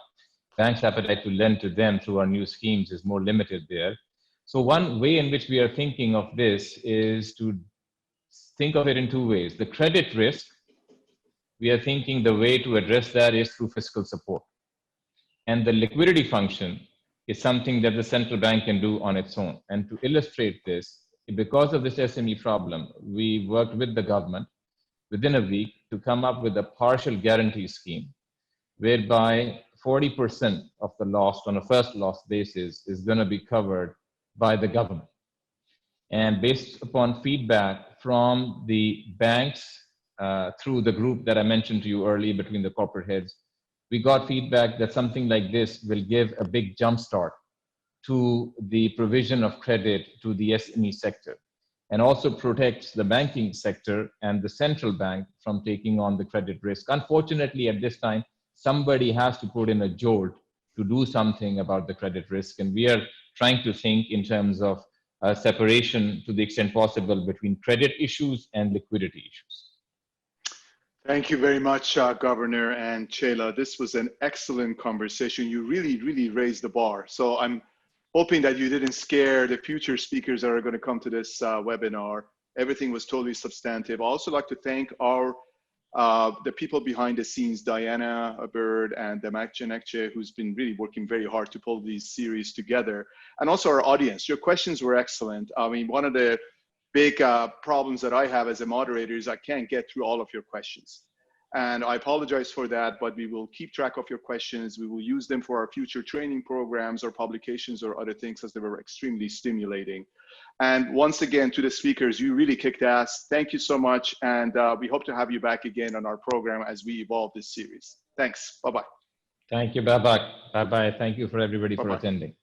banks' appetite to lend to them through our new schemes is more limited there. So one way in which we are thinking of this is to think of it in two ways. The credit risk, we are thinking the way to address that is through fiscal support. And the liquidity function is something that the central bank can do on its own. And to illustrate this, because of this SME problem, we worked with the government within a week to come up with a partial guarantee scheme, whereby 40% of the loss on a first loss basis is going to be covered by the government. And based upon feedback from the banks through the group that I mentioned to you earlier between the corporate heads, we got feedback that something like this will give a big jumpstart to the provision of credit to the SME sector, and also protects the banking sector and the central bank from taking on the credit risk. Unfortunately, at this time, somebody has to put in a jolt to do something about the credit risk. And we are trying to think in terms of separation to the extent possible between credit issues and liquidity issues. Thank you very much, Governor and Chela. This was an excellent conversation. You really, really raised the bar. So I'm hoping that you didn't scare the future speakers that are going to come to this webinar. Everything was totally substantive. I also like to thank the people behind the scenes, Diana Bird and Demak Janekce, who's been really working very hard to pull these series together. And also our audience. Your questions were excellent. I mean, one of the big problems that I have as a moderator is I can't get through all of your questions. And I apologize for that, but we will keep track of your questions. We will use them for our future training programs or publications or other things, as they were extremely stimulating. And once again, to the speakers, you really kicked ass. Thank you so much. And we hope to have you back again on our program as we evolve this series. Thanks. Bye-bye. Thank you, Babak. Bye-bye. Thank you for everybody for attending.